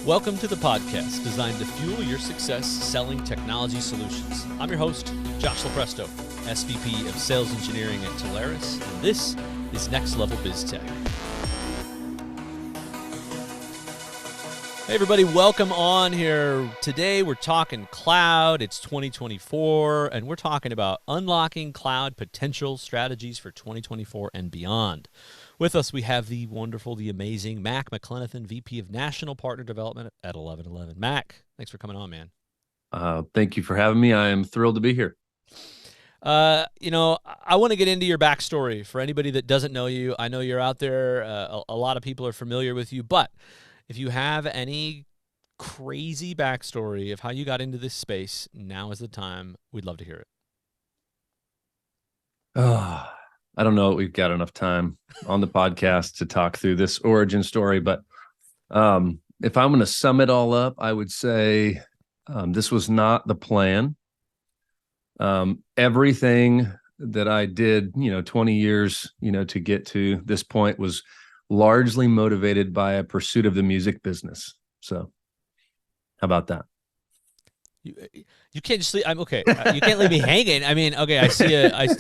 Welcome to the podcast designed to fuel your success selling technology solutions. I'm your host, Josh Lopresto, SVP of Sales Engineering at Telarus, and this is Next Level Biz Tech. Hey everybody, welcome on here. Today we're talking cloud. It's 2024, and we're talking about unlocking cloud potential strategies for 2024 and beyond. With us, we have the wonderful, the amazing Mac McClenathan, VP of National Partner Development at 1111. Mac, thanks for coming on, man. Thank you for having me. I am thrilled to be here. I want to get into your backstory. For anybody that doesn't know you, I know you're out there. A lot of people are familiar with you, but if you have any crazy backstory of how you got into this space, now is the time. We'd love to hear it. I don't know if we've got enough time on the podcast to talk through this origin story, but if I'm going to sum it all up, I would say this was not the plan. Everything that I did, 20 years, to get to this point was largely motivated by a pursuit of the music business. So how about that? You can't just leave. I'm okay. You can't leave me hanging. I mean, okay.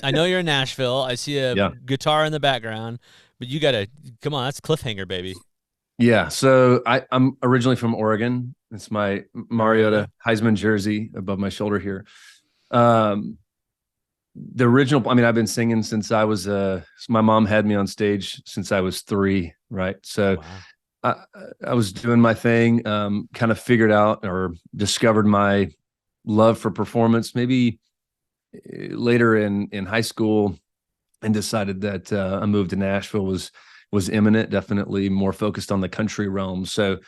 I know you're in Nashville. I see a guitar in the background, but you gotta come on. That's cliffhanger, baby. Yeah. So I'm originally from Oregon. It's my Mariota Heisman jersey above my shoulder here. The original. I mean, I've been singing since I was. My mom had me on stage since I was 3. Right. So. Wow. I was doing my thing, kind of figured out or discovered my love for performance maybe later in high school, and decided that a move to Nashville was imminent, definitely more focused on the country realm. So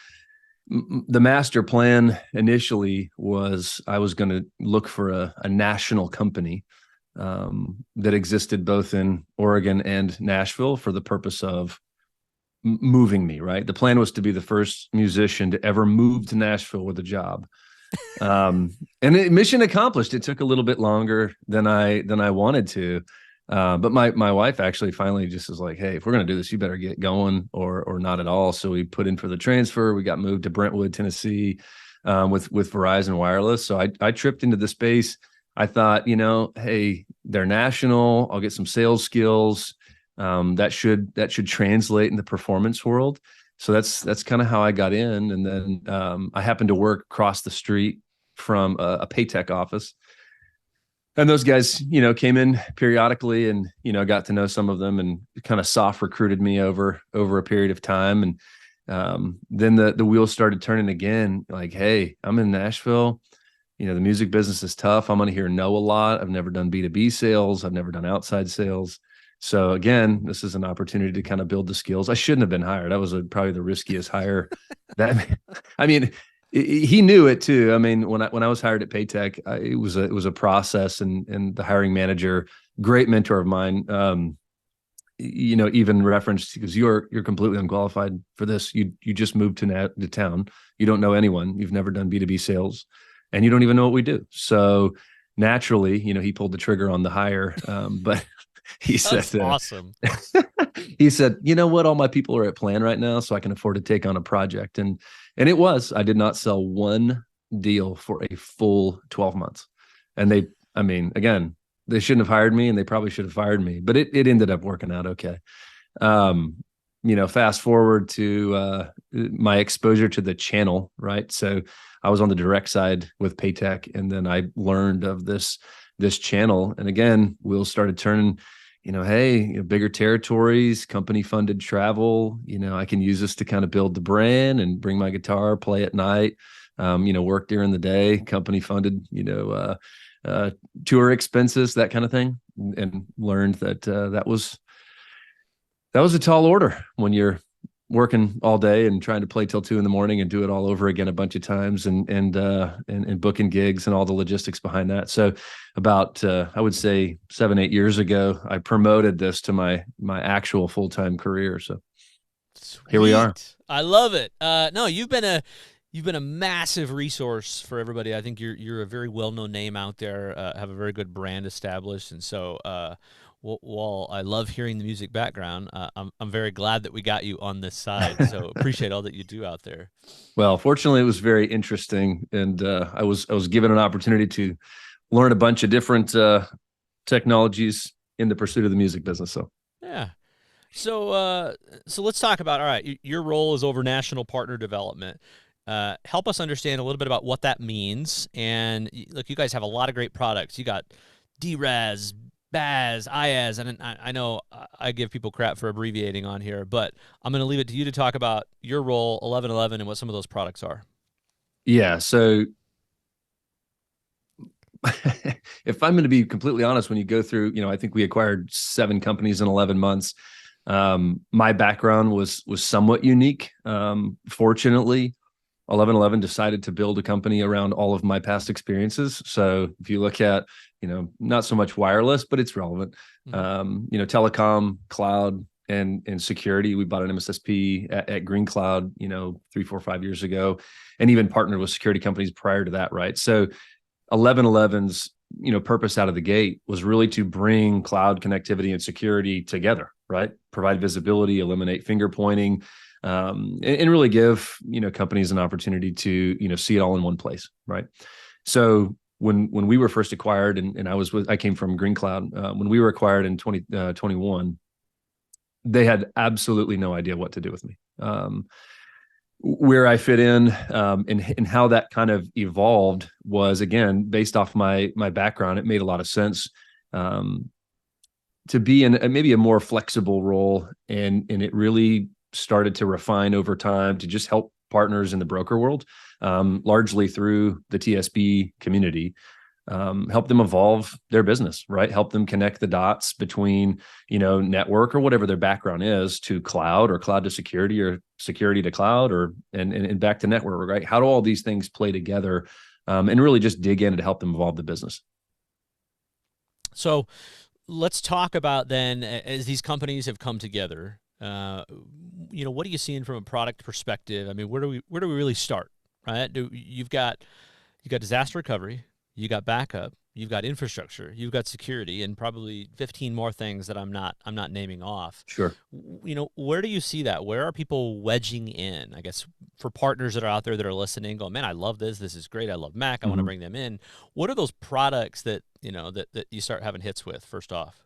the master plan initially was I was going to look for a national company that existed both in Oregon and Nashville for the purpose of moving me, right? The plan was to be the first musician to ever move to Nashville with a job. Mission accomplished. It took a little bit longer than I wanted to. But my wife actually finally just was like, hey, if we're going to do this, you better get going or not at all. So we put in for the transfer. We got moved to Brentwood, Tennessee, with Verizon Wireless. So I tripped into the space. I thought, hey, they're national. I'll get some sales skills. That should translate in the performance world. So that's kind of how I got in. And then I happened to work across the street from a Paytech office. And those guys, came in periodically and, got to know some of them and kind of soft recruited me over a period of time. And then the wheels started turning again, like, hey, I'm in Nashville. The music business is tough. I'm going to hear no a lot. I've never done B2B sales. I've never done outside sales. So again, this is an opportunity to kind of build the skills. I shouldn't have been hired. That was probably the riskiest hire. He knew it too. I mean, when I was hired at Paytech, it was a process, and the hiring manager, great mentor of mine, even referenced, because you're completely unqualified for this. You just moved to town. You don't know anyone. You've never done B2B sales, and you don't even know what we do. So naturally, he pulled the trigger on the hire, but. He That's said, awesome. He said, you know what? All my people are at plan right now, so I can afford to take on a project. And it was. I did not sell one deal for a full 12 months. And again, they shouldn't have hired me, and they probably should have fired me. But it ended up working out okay. Fast forward to my exposure to the channel, right? So I was on the direct side with Paytech, and then I learned of this channel. And again, wheels started turning, hey, bigger territories, company funded travel, I can use this to kind of build the brand and bring my guitar, play at night, work during the day, company funded, tour expenses, that kind of thing. And learned that that was a tall order when you're working all day and trying to play till 2 a.m. and do it all over again a bunch of times and booking gigs and all the logistics behind that. So about, I would say 7-8 years ago, I promoted this to my actual full-time career. So Sweet. Here we are. I love it. No, you've been a massive resource for everybody. I think you're a very well-known name out there, have a very good brand established. And so, Well, I love hearing the music background. I'm very glad that we got you on this side. So appreciate all that you do out there. Well, fortunately, it was very interesting, and I was given an opportunity to learn a bunch of different technologies in the pursuit of the music business. So Yeah. So let's talk about, all right, your role is over national partner development. Help us understand a little bit about what that means. And look, you guys have a lot of great products. You got DRAS, BAS, IAS, and I know I give people crap for abbreviating on here, but I'm going to leave it to you to talk about your role, 1111, and what some of those products are. yeah, so if I'm going to be completely honest, when you go through, I think we acquired 7 companies in 11 months. My background was somewhat unique. Fortunately, 1111 decided to build a company around all of my past experiences. So if you look at, not so much wireless, but it's relevant. Telecom, cloud, and security. We bought an MSSP at Green Cloud, 3, 4, 5 years ago, and even partnered with security companies prior to that, right? So 1111's purpose out of the gate was really to bring cloud connectivity and security together, right? Provide visibility, eliminate finger pointing, and really give companies an opportunity to see it all in one place, right? So when we were first acquired, and I came from Green Cloud, when we were acquired in 2021, they had absolutely no idea what to do with me. Where I fit in, and how that kind of evolved was, again, based off my background. It made a lot of sense to be in maybe a more flexible role, and it really started to refine over time to just help partners in the broker world, largely through the TSB community. Help them evolve their business, right? Help them connect the dots between, network or whatever their background is to cloud, or cloud to security, or security to cloud, or and back to network, right? How do all these things play together, and really just dig in to help them evolve the business? So let's talk about then, as these companies have come together, what are you seeing from a product perspective? I mean, where do we really start, right? You've got disaster recovery, you got backup, you've got infrastructure, you've got security, and probably 15 more things that I'm not naming off. Sure. Where do you see that? Where are people wedging in? I guess for partners that are out there that are listening, going, man, I love this. This is great. I love Mac. I want to Mm-hmm. bring them in. What are those products that that you start having hits with first off?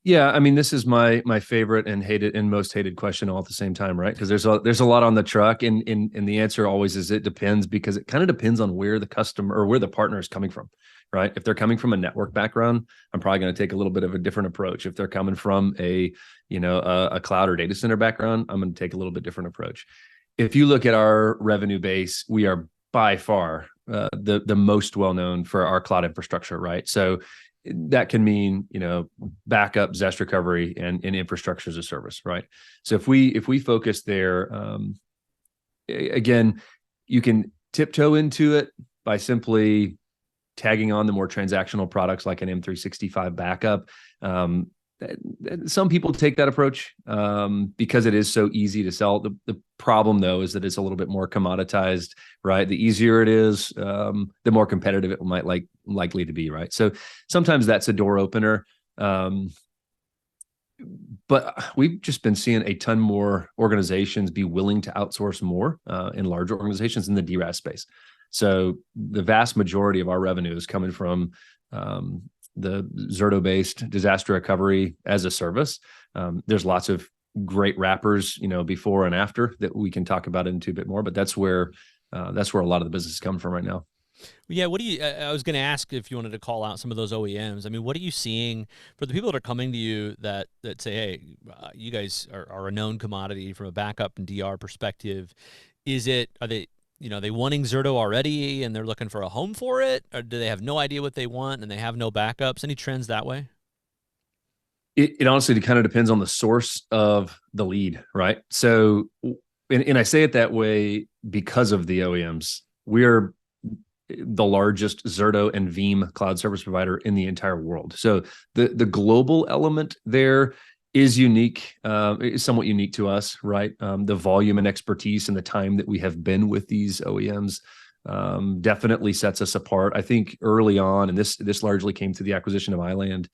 Yeah, I mean, this is my favorite and hated and most hated question all at the same time, right? Because there's a lot on the truck, and the answer always is it depends, because it kind of depends on where the customer or where the partner is coming from, right? If they're coming from a network background, I'm probably going to take a little bit of a different approach. If they're coming from a cloud or data center background, I'm going to take a little bit different approach. If you look at our revenue base, we are by far the most well known for our cloud infrastructure, right? So that can mean backup, disaster recovery, and infrastructure as a service, right? So if we focus there, again, you can tiptoe into it by simply tagging on the more transactional products like an M365 backup. Some people take that approach because it is so easy to sell. The problem, though, is that it's a little bit more commoditized, right? The easier it is, the more competitive it might likely to be, right? So sometimes that's a door opener. But we've just been seeing a ton more organizations be willing to outsource more in larger organizations in the DRAS space. So the vast majority of our revenue is coming from the Zerto-based disaster recovery as a service. There's lots of great wrappers, before and after, that we can talk about into a bit more. But that's where a lot of the business is coming from right now. Yeah, what do you? I was going to ask if you wanted to call out some of those OEMs. I mean, what are you seeing for the people that are coming to you that say, "Hey, you guys are a known commodity from a backup and DR perspective"? Are they wanting Zerto already and they're looking for a home for it, or do they have no idea what they want and they have no backups? Any trends that way? It honestly kind of depends on the source of the lead, right? So, and I say it that way because of the OEMs. We're the largest Zerto and Veeam cloud service provider in the entire world. So the global element there is unique, is somewhat unique to us, right? The volume and expertise and the time that we have been with these OEMs definitely sets us apart. I think early on, and this largely came through the acquisition of iland,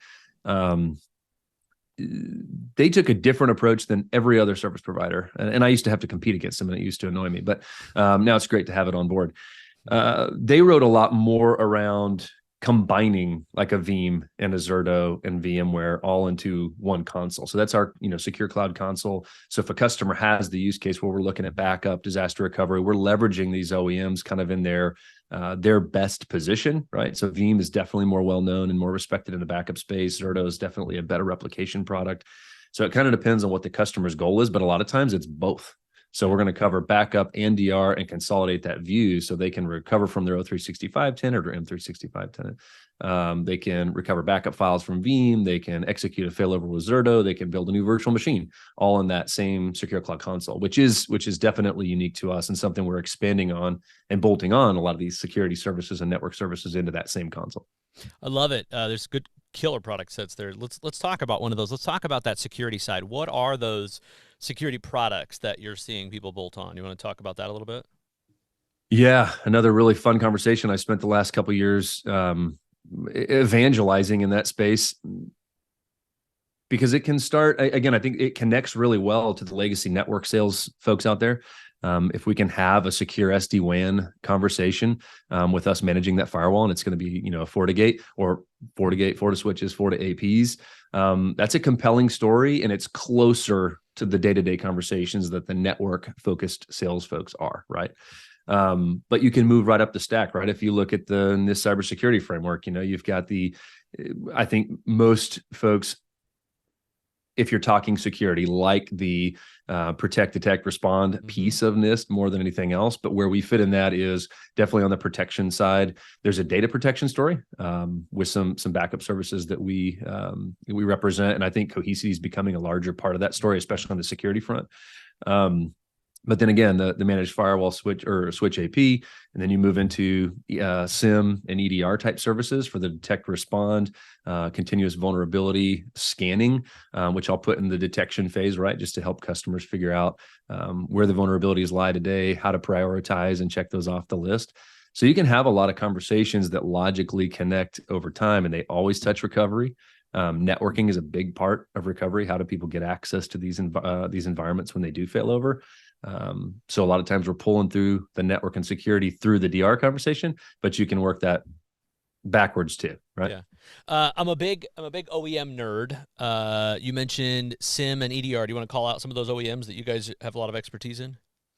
They took a different approach than every other service provider. And I used to have to compete against them, and it used to annoy me. But now it's great to have it on board. They wrote a lot more around combining like a Veeam and a Zerto and VMware all into one console. So that's our, secure cloud console. So if a customer has the use case where we're looking at backup, disaster recovery, we're leveraging these OEMs kind of in their best position, right? So Veeam is definitely more well-known and more respected in the backup space. Zerto is definitely a better replication product. So it kind of depends on what the customer's goal is, but a lot of times it's both. So we're going to cover backup and DR and consolidate that view so they can recover from their O365 tenant or M365 tenant. They can recover backup files from Veeam. They can execute a failover with Zerto. They can build a new virtual machine, all in that same secure cloud console, which is definitely unique to us and something we're expanding on and bolting on a lot of these security services and network services into that same console. I love it. There's good killer product sets there. Let's talk about one of those. Let's talk about that security side. What are those security products that you're seeing people bolt on? You want to talk about that a little bit? Yeah, another really fun conversation. I spent the last couple of years evangelizing in that space, because it can start, again, I think it connects really well to the legacy network sales folks out there. If we can have a secure SD-WAN conversation with us managing that firewall, and it's going to be, a FortiGate or FortiSwitches, FortiAPs, that's a compelling story, and it's closer to the day-to-day conversations that the network-focused sales folks are, right? But you can move right up the stack, right? If you look at this cybersecurity framework, you've got I think most folks, if you're talking security, like the protect, detect, respond piece of NIST more than anything else. But where we fit in that is definitely on the protection side. There's a data protection story with some backup services that we represent, and I think Cohesity is becoming a larger part of that story, especially on the security front. But then again, the managed firewall switch AP, and then you move into SIM and EDR type services for the detect, respond, continuous vulnerability scanning, which I'll put in the detection phase, right? Just to help customers figure out where the vulnerabilities lie today, how to prioritize and check those off the list. So you can have a lot of conversations that logically connect over time, and they always touch recovery. Networking is a big part of recovery. How do people get access to these environments when they do fail over? So a lot of times we're pulling through the network and security through the DR conversation, but you can work that backwards too, right? Yeah. I'm a big OEM nerd. You mentioned SIM and EDR. Do you want to call out some of those OEMs that you guys have a lot of expertise in?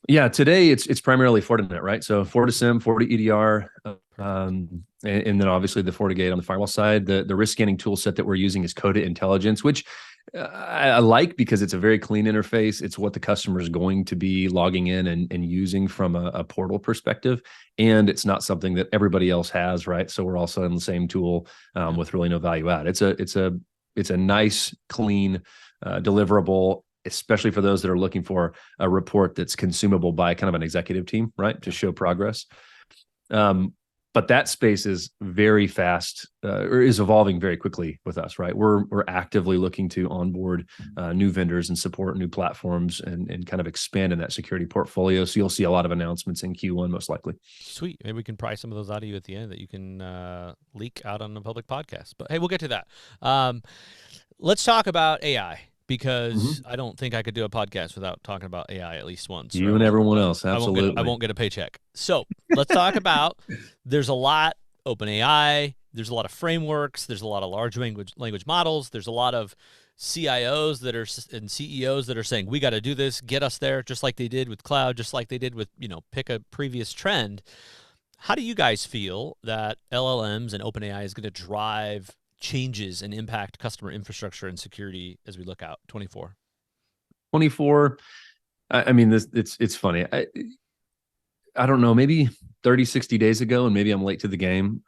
Yeah, today it's primarily FortiNet, right? So FortiSIM, FortiEDR, and then obviously the FortiGate on the firewall side. The risk scanning tool set that we're using is Coda Intelligence, which I like because it's a very clean interface. It's what the customer is going to be logging in and using from a portal perspective, and it's not something that everybody else has, right? So we're also in the same tool with really no value add. It's a nice, clean, deliverable, especially for those that are looking for a report that's consumable by kind of an executive team, right, to show progress. But that space is very fast, or is evolving very quickly with us, right? We're actively looking to onboard new vendors and support new platforms and kind of expand in that security portfolio. So you'll see a lot of announcements in Q1, most likely. Sweet. Maybe we can pry some of those out of you at the end that you can leak out on the public podcast. But hey, we'll get to that. Let's talk about AI. Because I don't think I could do a podcast without talking about AI at least once. You and everyone else, absolutely. I won't get a paycheck. So let's talk about, there's a lot, OpenAI, there's a lot of frameworks, there's a lot of large language models, there's a lot of CIOs and CEOs that are saying, we got to do this, get us there, just like they did with cloud, just like they did with, pick a previous trend. How do you guys feel that LLMs and OpenAI is going to drive changes and impact customer infrastructure and security as we look out 24? I mean, it's funny. I don't know, maybe 30, 60 days ago, and maybe I'm late to the game.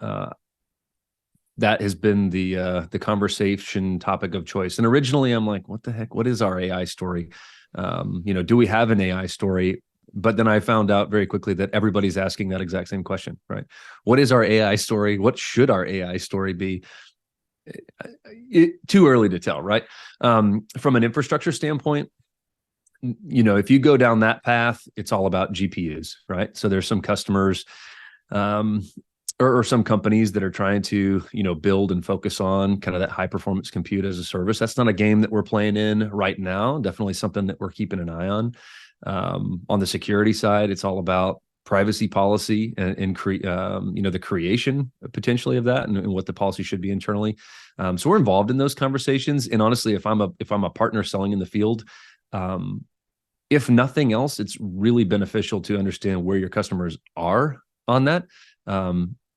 That has been the conversation topic of choice. And originally I'm like, what the heck? What is our AI story? Do we have an AI story? But then I found out very quickly that everybody's asking that exact same question, right? What is our AI story? What should our AI story be? Too early to tell, right? From an infrastructure standpoint, if you go down that path, it's all about GPUs, right? So there's some customers or some companies that are trying to, build and focus on kind of that high performance compute as a service. That's not a game that we're playing in right now. Definitely something that we're keeping an eye on. On the security side, it's all about privacy policy and the creation potentially of that and what the policy should be internally. So we're involved in those conversations. And honestly, if I'm a partner selling in the field, if nothing else, it's really beneficial to understand where your customers are on that.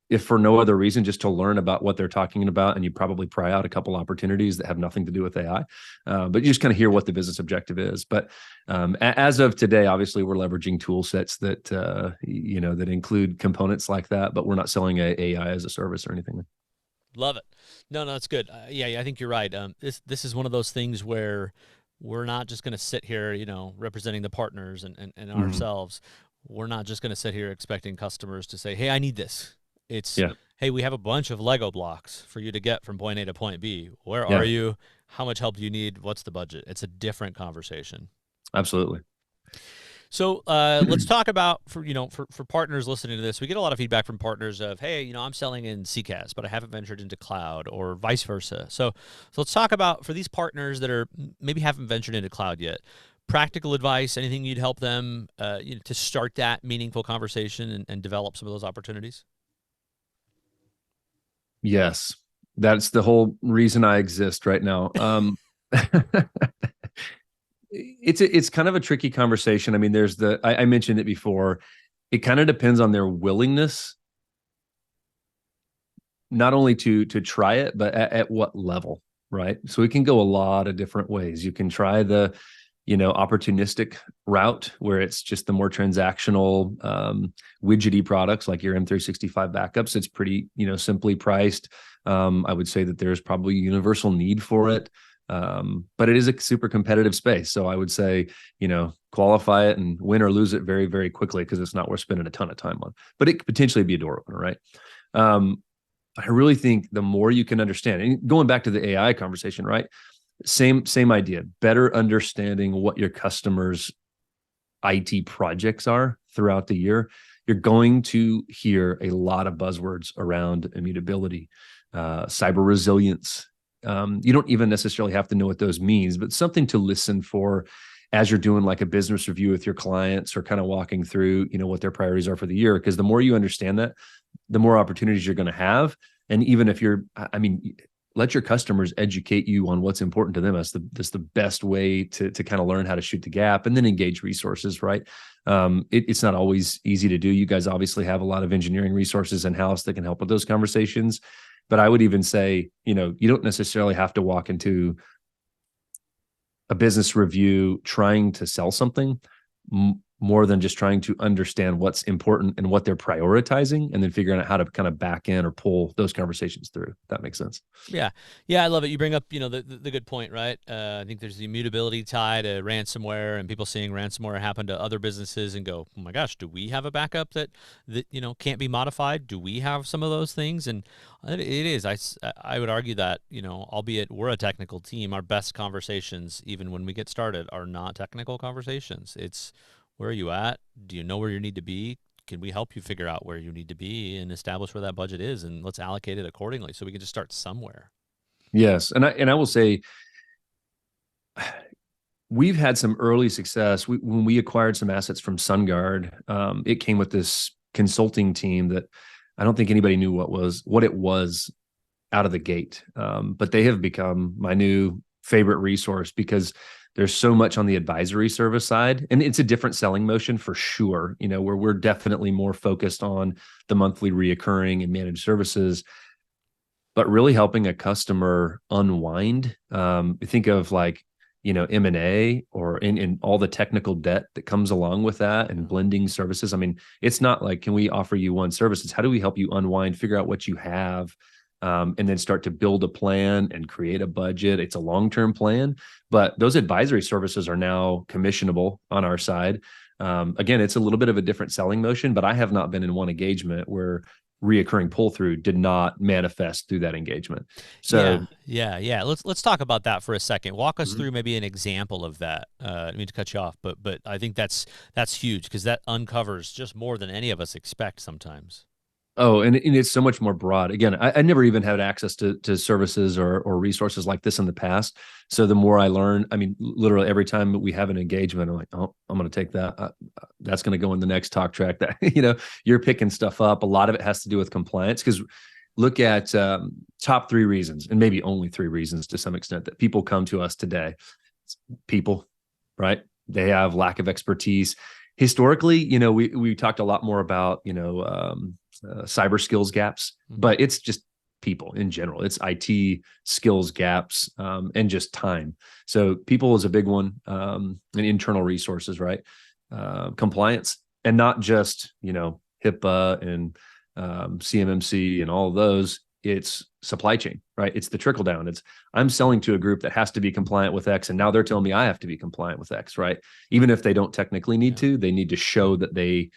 If for no other reason, just to learn about what they're talking about, and you probably pry out a couple opportunities that have nothing to do with AI, but you just kind of hear what the business objective is. But as of today, obviously, we're leveraging tool sets that that include components like that, but we're not selling AI as a service or anything. Love it. No, that's good. Yeah, I think you're right. This is one of those things where we're not just going to sit here, representing the partners and Mm-hmm. ourselves. We're not just going to sit here expecting customers to say, "Hey, I need this." It's, Yeah. "Hey, we have a bunch of Lego blocks for you to get from point A to point B. Where are Yeah. you? How much help do you need? What's the budget?" It's a different conversation. Absolutely. So let's talk about for partners listening to this. We get a lot of feedback from partners of, "Hey, I'm selling in CCaaS, but I haven't ventured into cloud," or vice versa. So let's talk about, for these partners that are maybe haven't ventured into cloud yet, practical advice, anything you'd help them to start that meaningful conversation and develop some of those opportunities. Yes, that's the whole reason I exist right now. It's kind of a tricky conversation. I mean, there's I mentioned it before. It kind of depends on their willingness, not only to try it, but at what level, right? So it can go a lot of different ways. You can try the opportunistic route where it's just the more transactional widgety products like your M365 backups. It's pretty simply priced. I would say that there's probably a universal need for it. But it is a super competitive space. So I would say, qualify it and win or lose it very, very quickly, because it's not worth spending a ton of time on. But it could potentially be a door opener, right? I really think the more you can understand, and going back to the AI conversation, right? Same idea, better understanding what your customers' IT projects are throughout the year. You're going to hear a lot of buzzwords around immutability, cyber resilience. You don't even necessarily have to know what those means, but something to listen for as you're doing like a business review with your clients, or kind of walking through, what their priorities are for the year. Because the more you understand that, the more opportunities you're going to have. And even if let your customers educate you on what's important to them. That's the best way to kind of learn how to shoot the gap, and then engage resources, right? It's not always easy to do. You guys obviously have a lot of engineering resources in-house that can help with those conversations. But I would even say, you don't necessarily have to walk into a business review trying to sell something, more than just trying to understand what's important and what they're prioritizing, and then figuring out how to kind of back in or pull those conversations through. If that makes sense. Yeah, I love it. You bring up, the good point, right? I think there's the immutability tie to ransomware, and people seeing ransomware happen to other businesses and go, "Oh my gosh, do we have a backup that can't be modified? Do we have some of those things?" And it is. I would argue that, albeit we're a technical team, our best conversations, even when we get started, are not technical conversations. It's, where are you at? Do you know where you need to be? Can we help you figure out where you need to be and establish where that budget is, and let's allocate it accordingly so we can just start somewhere. Yes, and I will say, we've had some early success. When we acquired some assets from SunGard, it came with this consulting team that I don't think anybody knew what it was out of the gate. But they have become my new favorite resource, because there's so much on the advisory service side, and it's a different selling motion for sure, where we're definitely more focused on the monthly reoccurring and managed services, but really helping a customer unwind. Think of like, M&A, or in all the technical debt that comes along with that, and blending services. I mean, it's not like, can we offer you one service? It's how do we help you unwind, figure out what you have, and then start to build a plan and create a budget. It's a long-term plan, but those advisory services are now commissionable on our side. Again, it's a little bit of a different selling motion, but I have not been in one engagement where reoccurring pull-through did not manifest through that engagement. So yeah. Let's talk about that for a second. Walk us through maybe an example of that. I didn't mean to cut you off, but I think that's huge, because that uncovers just more than any of us expect sometimes. Oh, and it's so much more broad. Again, I never even had access to services or resources like this in the past. So the more I learn, I mean, literally every time we have an engagement, I'm like, oh, I'm going to take that. That's going to go in the next talk track. That you're picking stuff up. A lot of it has to do with compliance because look at top three reasons, and maybe only three reasons to some extent that people come to us today. People, right? They have lack of expertise. Historically, we talked a lot more about cyber skills gaps, but it's just people in general. It's IT skills gaps and just time. So people is a big one, and internal resources, right? Compliance, and not just HIPAA and CMMC and all of those. It's supply chain, right? It's the trickle down. It's I'm selling to a group that has to be compliant with X, and now they're telling me I have to be compliant with X, right? Even if they don't technically need to, they need to show that they,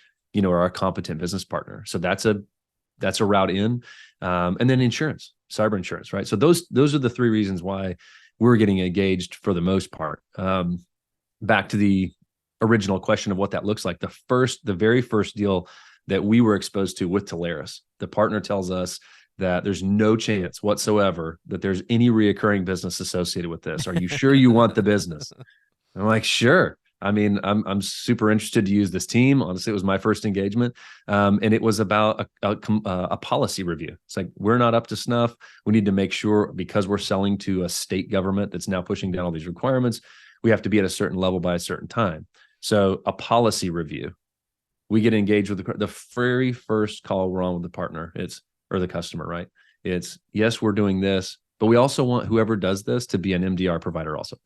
are a competent business partner. So that's a route in, and then insurance, cyber insurance, right? So those are the three reasons why we're getting engaged for the most part. Back to the original question of what that looks like. The very first deal that we were exposed to with Teleris, the partner tells us that there's no chance whatsoever that there's any reoccurring business associated with this. Are you sure you want the business? And I'm like, sure. I mean, I'm super interested to use this team. Honestly, it was my first engagement, and it was about a policy review. It's like we're not up to snuff. We need to make sure, because we're selling to a state government that's now pushing down all these requirements, we have to be at a certain level by a certain time. So a policy review. We get engaged with the very first call we're on with the partner. Or the customer, right? It's, yes, we're doing this, but we also want whoever does this to be an MDR provider also.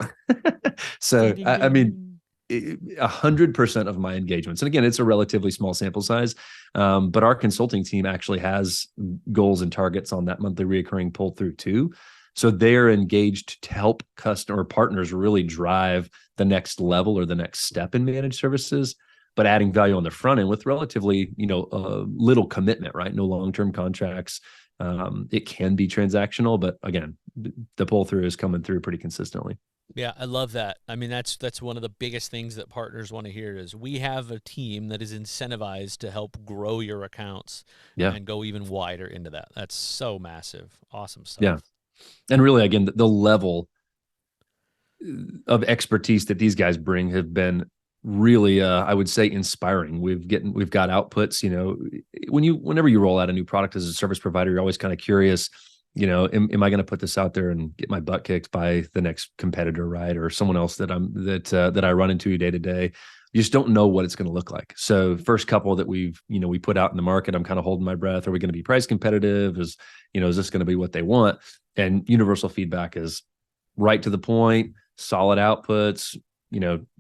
So, Ding, ding, I mean, ding. 100% of my engagements, and again, it's a relatively small sample size, but our consulting team actually has goals and targets on that monthly recurring pull through too. So they're engaged to help customer partners really drive the next level or the next step in managed services, but adding value on the front end with relatively, little commitment, right? No long-term contracts. It can be transactional, but again, the pull through is coming through pretty consistently. Yeah, I love that. I mean, that's one of the biggest things that partners want to hear is we have a team that is incentivized to help grow your accounts Yeah. and go even wider into that. That's so massive. Awesome stuff. Yeah. And really, again, the level of expertise that these guys bring have been really, I would say, inspiring. We've got outputs. Whenever you roll out a new product as a service provider, you're always kind of curious. Am I going to put this out there and get my butt kicked by the next competitor, right, or someone else that I run into day to day? You just don't know what it's going to look like. So first couple that we put out in the market, I'm kind of holding my breath. Are we going to be price competitive? Is this going to be what they want? And universal feedback is right to the point, solid outputs,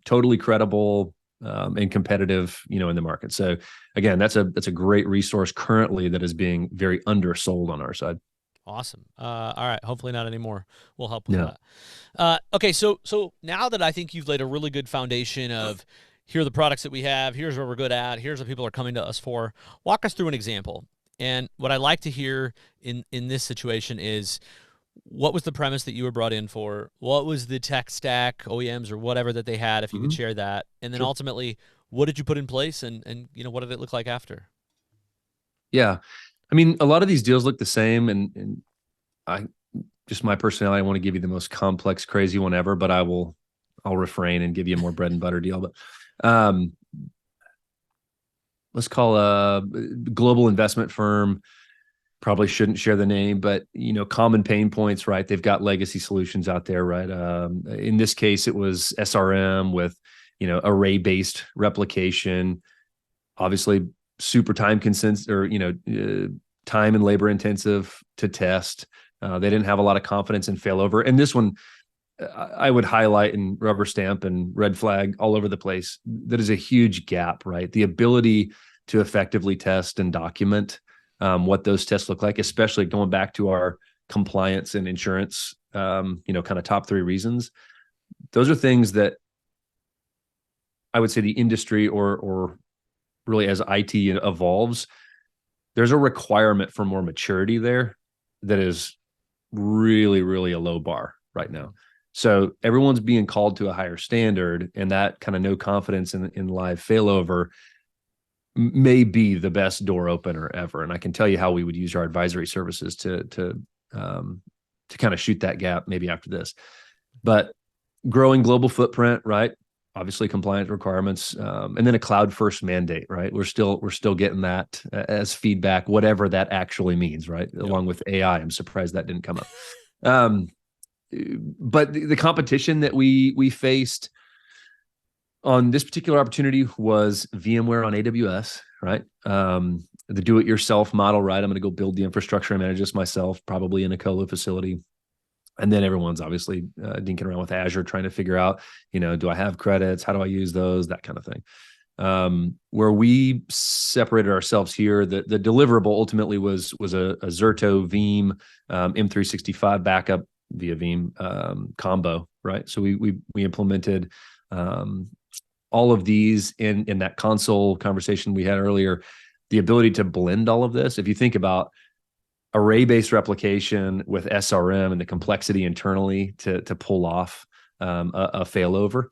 totally credible, and competitive, in the market. So again, that's a great resource currently that is being very undersold on our side. Awesome. All right. Hopefully not anymore. We'll help with Yeah. that. Okay. So now that I think you've laid a really good foundation of here are the products that we have, here's where we're good at, here's what people are coming to us for, walk us through an example. And what I like to hear in this situation is what was the premise that you were brought in for? What was the tech stack, OEMs or whatever that they had, if you could share that? And then Sure. ultimately, what did you put in place and what did it look like after? Yeah. I mean, a lot of these deals look the same, and I just my personality, I want to give you the most complex, crazy one ever, but I'll refrain and give you a more bread and butter deal. But let's call a global investment firm. Probably shouldn't share the name, but common pain points, right? They've got legacy solutions out there, right? In this case, it was SRM with array-based replication, obviously super time time and labor intensive to test. They didn't have a lot of confidence in failover. And this one, I would highlight and rubber stamp and red flag all over the place. That is a huge gap, right? The ability to effectively test and document what those tests look like, especially going back to our compliance and insurance, kind of top three reasons. Those are things that I would say the industry or really as IT evolves, there's a requirement for more maturity there that is really, really a low bar right now. So everyone's being called to a higher standard, and that kind of no confidence in live failover may be the best door opener ever. And I can tell you how we would use our advisory services to kind of shoot that gap maybe after this. But growing global footprint, right? Obviously compliance requirements, and then a cloud first mandate, right? We're still getting that as feedback, whatever that actually means, right? Yep. Along with AI, I'm surprised that didn't come up. But the competition that we faced on this particular opportunity was VMware on AWS, right? The do-it-yourself model, right? I'm going to go build the infrastructure and manage this myself, probably in a colo facility. And then everyone's obviously dinking around with Azure, trying to figure out, do I have credits? How do I use those? That kind of thing. Where we separated ourselves here, the deliverable ultimately was a Zerto Veeam M365 backup via Veeam combo, right? So we implemented all of these in that console conversation we had earlier. The ability to blend all of this. If you think about array-based replication with SRM and the complexity internally to pull off a failover,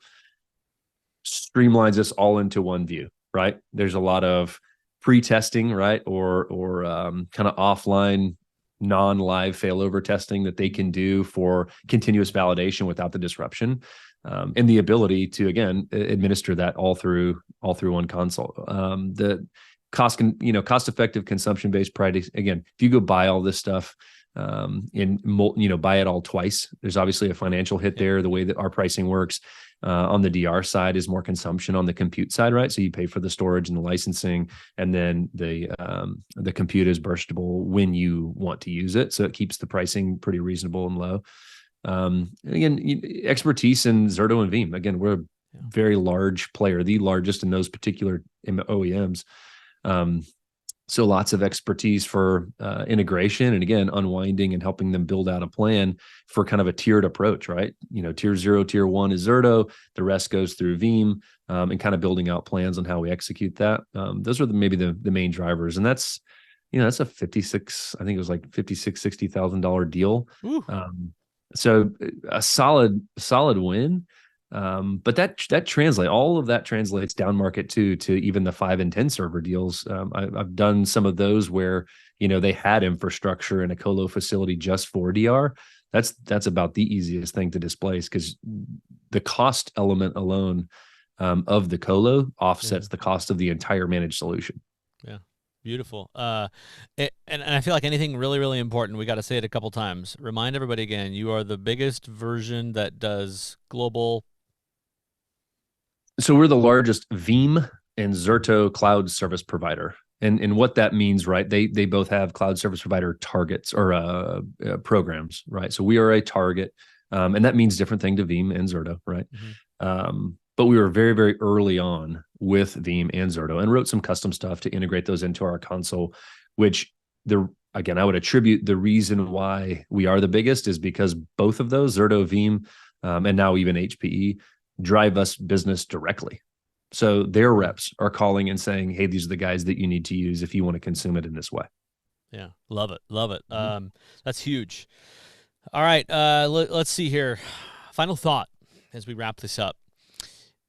streamlines us all into one view, right? There's a lot of pre-testing, right, or kind of offline non-live failover testing that they can do for continuous validation without the disruption, and the ability to again administer that all through one console. The cost-effective consumption-based pricing. Again, if you go buy all this stuff buy it all twice, there's obviously a financial hit there. The way that our pricing works on the DR side is more consumption on the compute side, right? So you pay for the storage and the licensing, and then the compute is burstable when you want to use it. So it keeps the pricing pretty reasonable and low. Again, expertise in Zerto and Veeam. Again, we're a very large player, the largest in those particular OEMs. So lots of expertise for integration, and again, unwinding and helping them build out a plan for kind of a tiered approach, right? Tier 0, tier 1 is Zerto, the rest goes through Veeam, and kind of building out plans on how we execute that. Those are maybe the main drivers, and that's that's a I think it was like $60,000 deal. So a solid win. But that translates, all of that translates down market to even the 5 and 10 server deals. I've done some of those where, they had infrastructure in a colo facility just for DR. That's about the easiest thing to displace, because the cost element alone of the colo offsets the cost of the entire managed solution. Yeah. Beautiful. And I feel like anything really, really important, we got to say it a couple times. Remind everybody again, you are the biggest version that does global. So we're the largest Veeam and Zerto cloud service provider. And what that means, right? They both have cloud service provider targets or programs, right? So we are a target, and that means different thing to Veeam and Zerto, right? Mm-hmm. But we were very, very early on with Veeam and Zerto and wrote some custom stuff to integrate those into our console, which again, I would attribute the reason why we are the biggest is because both of those, Zerto, Veeam, and now even HPE, drive us business directly. So their reps are calling and saying, hey, these are the guys that you need to use if you want to consume it in this way. Yeah, love it. Mm-hmm. That's huge. All right, let's see here. Final thought as we wrap this up.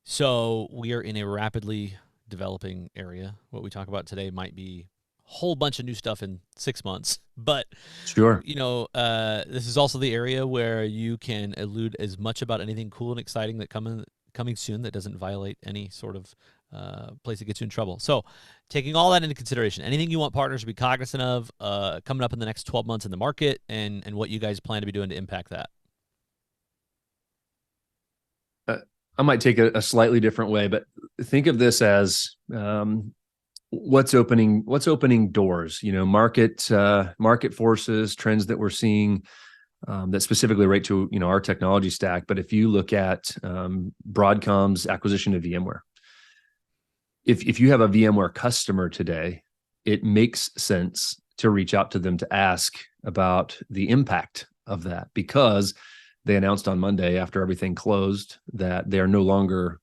So we are in a rapidly developing area. What we talk about today might be a whole bunch of new stuff in 6 months, but sure, this is also the area where you can elude as much about anything cool and exciting that coming soon that doesn't violate any sort of place that gets you in trouble. So taking all that into consideration, anything you want partners to be cognizant of coming up in the next 12 months in the market, and what you guys plan to be doing to impact that. I might take a slightly different way, but think of this as what's opening doors. Market forces, trends that we're seeing that specifically relate to our technology stack. But if you look at Broadcom's acquisition of VMware, if you have a VMware customer today, it makes sense to reach out to them to ask about the impact of that, because they announced on Monday, after everything closed, that they're no longer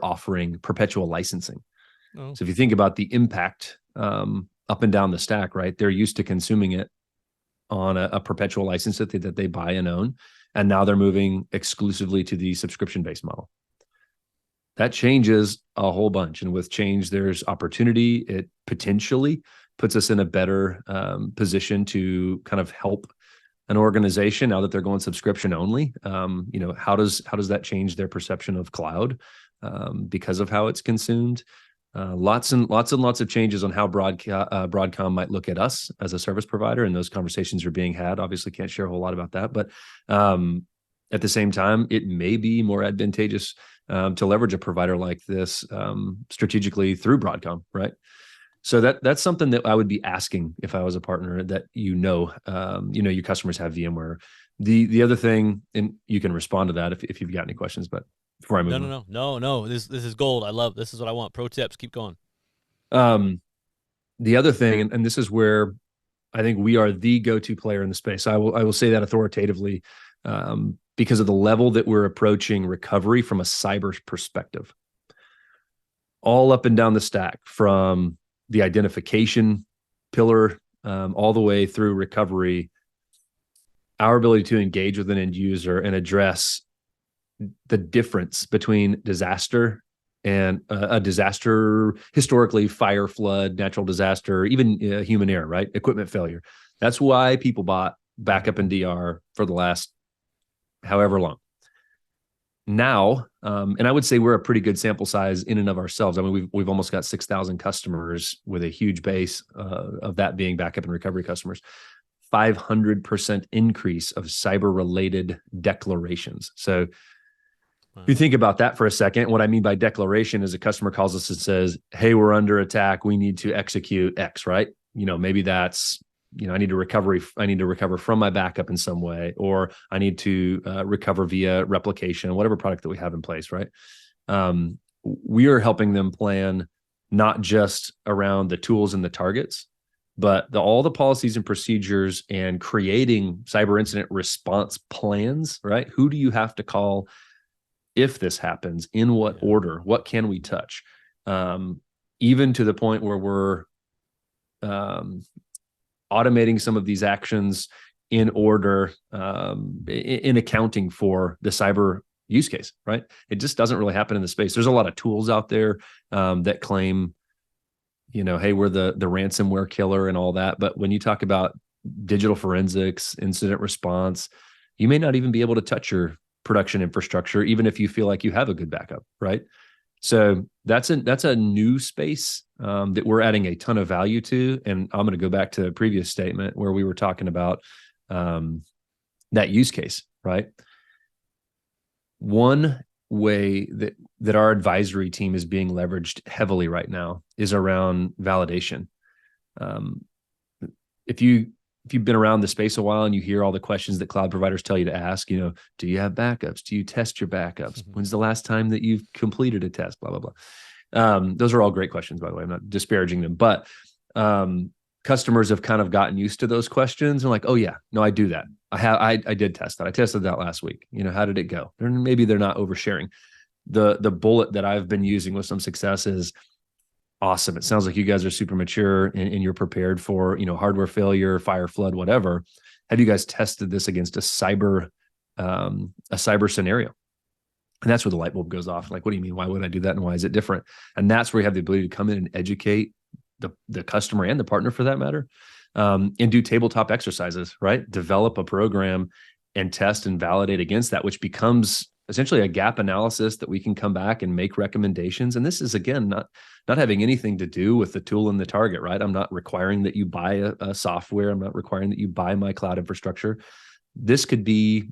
offering perpetual licensing. Oh. So if you think about the impact up and down the stack, right? They're used to consuming it on a perpetual license that they buy and own, and now they're moving exclusively to the subscription-based model. that changes a whole bunch. And with change, there's opportunity. It potentially puts us in a better position to kind of help an organization now that they're going subscription only. How does that change their perception of cloud because of how it's consumed? Lots of changes on how Broadcom might look at us as a service provider, and those conversations are being had. Obviously, can't share a whole lot about that, but at the same time, it may be more advantageous to leverage a provider like this strategically through Broadcom, right? So that's something that I would be asking if I was a partner that your customers have VMware. The other thing, and you can respond to that if you've got any questions, but before I move on. No. This is gold. I love this. Is what I want. Pro tips. Keep going. The other thing, and this is where I think we are the go-to player in the space. I will say that authoritatively because of the level that we're approaching recovery from a cyber perspective. All up and down the stack, from the identification pillar all the way through recovery, our ability to engage with an end user and address the difference between disaster and a disaster, historically fire, flood, natural disaster, even human error, right? Equipment failure. That's why people bought backup and DR for the last however long. Now, and I would say we're a pretty good sample size in and of ourselves. I mean, we've almost got 6,000 customers with a huge base of that being backup and recovery customers. 500% increase of cyber-related declarations. So if you think about that for a second, what I mean by declaration is a customer calls us and says, hey, we're under attack. We need to execute X, right? Maybe that's, I need to recover from my backup in some way, or I need to recover via replication, whatever product that we have in place, right? We are helping them plan not just around the tools and the targets, but all the policies and procedures and creating cyber incident response plans, right? Who do you have to call if this happens? In what order? What can we touch? Even to the point where we're automating some of these actions in order, in accounting for the cyber use case, right? It just doesn't really happen in the space. There's a lot of tools out there that claim, hey, we're the ransomware killer and all that. But when you talk about digital forensics, incident response, you may not even be able to touch your production infrastructure, even if you feel like you have a good backup, right? So that's a new space that we're adding a ton of value to. And I'm going to go back to the previous statement where we were talking about that use case, right? One way that our advisory team is being leveraged heavily right now is around validation. If you've been around the space a while and you hear all the questions that cloud providers tell you to ask, do you have backups? Do you test your backups? When's the last time that you've completed a test? Blah, blah, blah. Those are all great questions, by the way. I'm not disparaging them, but customers have kind of gotten used to those questions and like, oh yeah, no, I do that. I did test that. I tested that last week. How did it go? Maybe they're not oversharing. The bullet that I've been using with some success is, awesome. It sounds like you guys are super mature and you're prepared for, hardware failure, fire, flood, whatever. Have you guys tested this against a cyber scenario? And that's where the light bulb goes off. Like, what do you mean? Why would I do that? And why is it different? And that's where you have the ability to come in and educate the customer and the partner for that matter, and do tabletop exercises, right? Develop a program and test and validate against that, which becomes essentially a gap analysis that we can come back and make recommendations. And this is, again, not having anything to do with the tool and the target, right? I'm not requiring that you buy a software. I'm not requiring that you buy my cloud infrastructure. This could be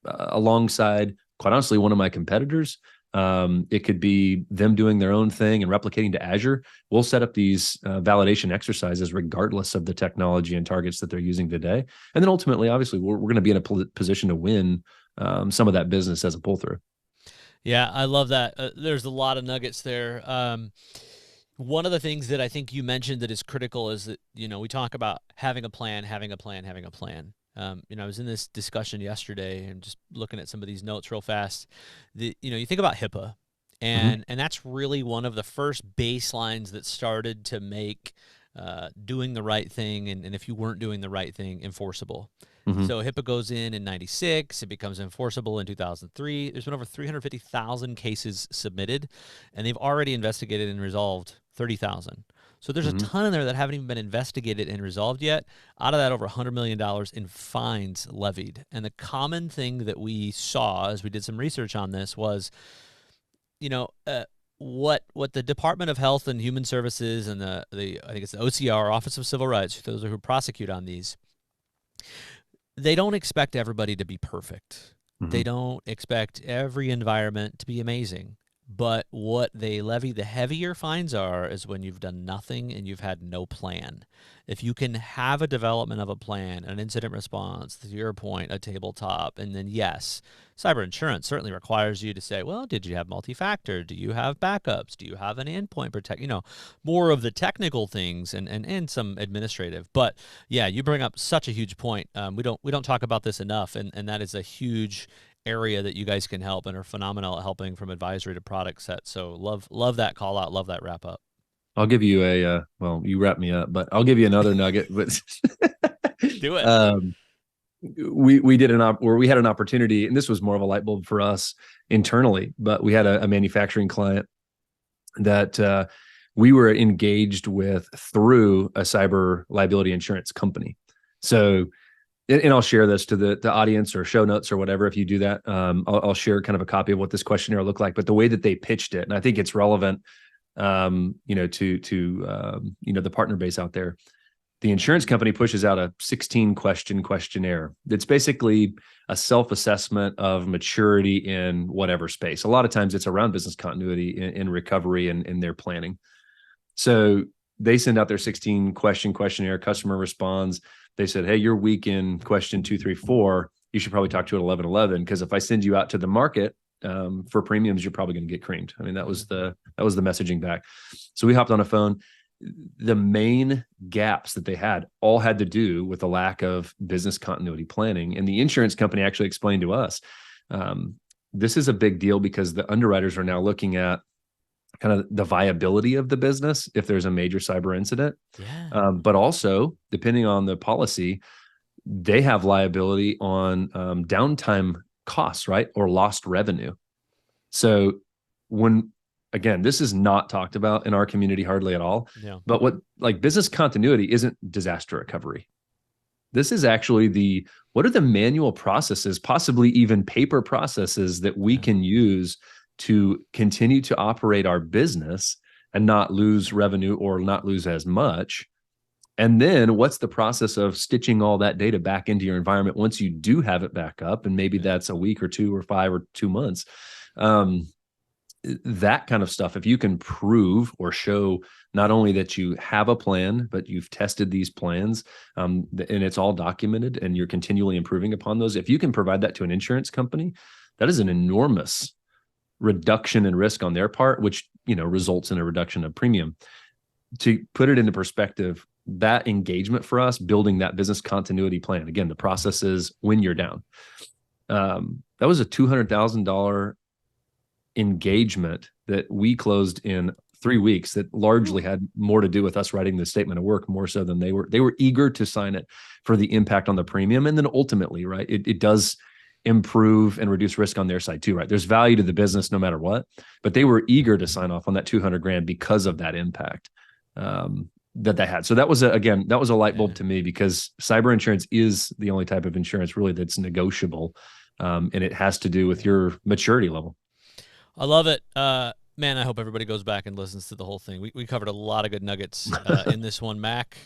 alongside, quite honestly, one of my competitors. It could be them doing their own thing and replicating to Azure. We'll set up these validation exercises regardless of the technology and targets that they're using today. And then ultimately, obviously, we're going to be in a position to win some of that business as a pull through. Yeah, I love that. There's a lot of nuggets there. One of the things that I think you mentioned that is critical is that, we talk about having a plan. I was in this discussion yesterday and just looking at some of these notes real fast. You think about HIPAA, and that's really one of the first baselines that started to make doing the right thing, and if you weren't doing the right thing, enforceable. Hmm. So HIPAA goes in 96. It becomes enforceable in 2003. There's been over 350,000 cases submitted, and they've already investigated and resolved 30,000. So there's a Hmm. ton in there that haven't even been investigated and resolved yet. Out of that, over $100 million in fines levied. And the common thing that we saw as we did some research on this was, you know, what the Department of Health and Human Services and the I think it's the OCR, Office of Civil Rights, those who prosecute on these, they don't expect everybody to be perfect. Hmm. They don't expect every environment to be amazing. But what they levy the heavier fines are is when you've done nothing and you've had no plan. If you can have a development of a plan, an incident response, to your point, a tabletop, and then yes, cyber insurance certainly requires you to say, well, did you have multi-factor? Do you have backups? Do you have an endpoint protect? More of the technical things and some administrative. But yeah, you bring up such a huge point. We don't talk about this enough, and that is a huge area that you guys can help and are phenomenal at helping from advisory to product set. So love that call out, love that wrap up. I'll give you well, you wrap me up, but I'll give you another nugget. But Do it. um, we did where we had an opportunity, and this was more of a light bulb for us internally, but we had a manufacturing client that we were engaged with through a cyber liability insurance company. So, and I'll share this to the audience or show notes or whatever. If you do that, I'll share kind of a copy of what this questionnaire looked like. But the way that they pitched it, and I think it's relevant, to the partner base out there. The insurance company pushes out a 16 question questionnaire. It's basically a self-assessment of maturity in whatever space. A lot of times it's around business continuity in recovery and in their planning. So they send out their 16 question questionnaire. Customer responds. They said, hey, you're weak in question 2, 3, 4. You should probably talk to it 11, because if I send you out to the market for premiums, you're probably going to get creamed. I mean, that was the messaging back. So we hopped on a phone. The main gaps that they had all had to do with the lack of business continuity planning. And the insurance company actually explained to us, this is a big deal because the underwriters are now looking at kind of the viability of the business if there's a major cyber incident. Yeah. But also, depending on the policy, they have liability on downtime costs, right? Or lost revenue. So again, this is not talked about in our community hardly at all. Yeah. But what like business continuity isn't disaster recovery. This is actually what are the manual processes, possibly even paper processes that we can use to continue to operate our business and not lose revenue or not lose as much. And then what's the process of stitching all that data back into your environment once you do have it back up? And maybe that's a week or 2 or 5 or 2 months. That kind of stuff, if you can prove or show not only that you have a plan, but you've tested these plans and it's all documented and you're continually improving upon those, if you can provide that to an insurance company, that is an enormous reduction in risk on their part, which results in a reduction of premium. To put it into perspective, that engagement for us, building that business continuity plan, again, the process is when you're down. That was a $200,000 engagement that we closed in 3 weeks that largely had more to do with us writing the statement of work more so than they were eager to sign it for the impact on the premium. And then ultimately, right, it does improve and reduce risk on their side too, right? There's value to the business no matter what, but they were eager to sign off on that 200 grand because of that impact that they had. So that was a light bulb to me, because cyber insurance is the only type of insurance really that's negotiable. And it has to do with your maturity level. I love it. Man, I hope everybody goes back and listens to the whole thing. We covered a lot of good nuggets in this one, Mac.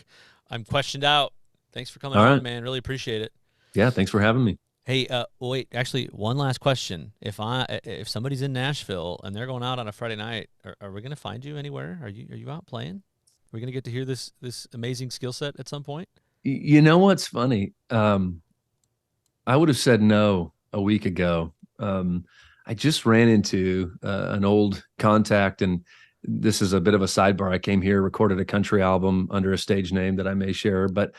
I'm questioned out. Thanks for coming on, man. Really appreciate it. Yeah, thanks for having me. Hey, wait, actually, one last question. If somebody's in Nashville and they're going out on a Friday night, are we going to find you anywhere? Are you out playing? Are we going to get to hear this amazing skill set at some point? You know what's funny? I would have said no a week ago. I just ran into an old contact, and this is a bit of a sidebar. I came here, recorded a country album under a stage name that I may share, but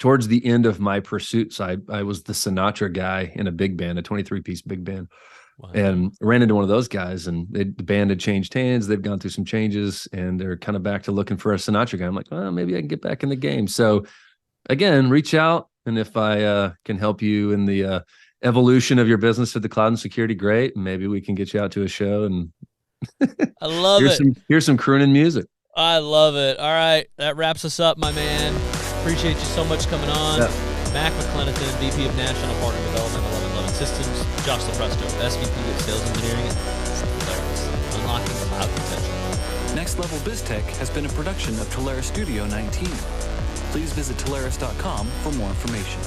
towards the end of my pursuits, I was the Sinatra guy in a big band, a 23-piece big band. Wow. and ran into one of those guys, and the band had changed hands. They've gone through some changes, and they're kind of back to looking for a Sinatra guy. I'm like, well, maybe I can get back in the game. So again, reach out. And if I can help you in the evolution of your business to the cloud and security, great. Maybe we can get you out to a show and I love it. Here's some crooning music. I love it. All right. That wraps us up, my man. Appreciate you so much coming on. Yeah. Mac McClenathan, VP of National Partner Development, 1111 Systems. Josh LaPresto, SVP of Sales Engineering at Telarus, unlocking cloud potential. Next Level BizTech has been a production of Telarus Studio 19. Please visit Telarus.com for more information.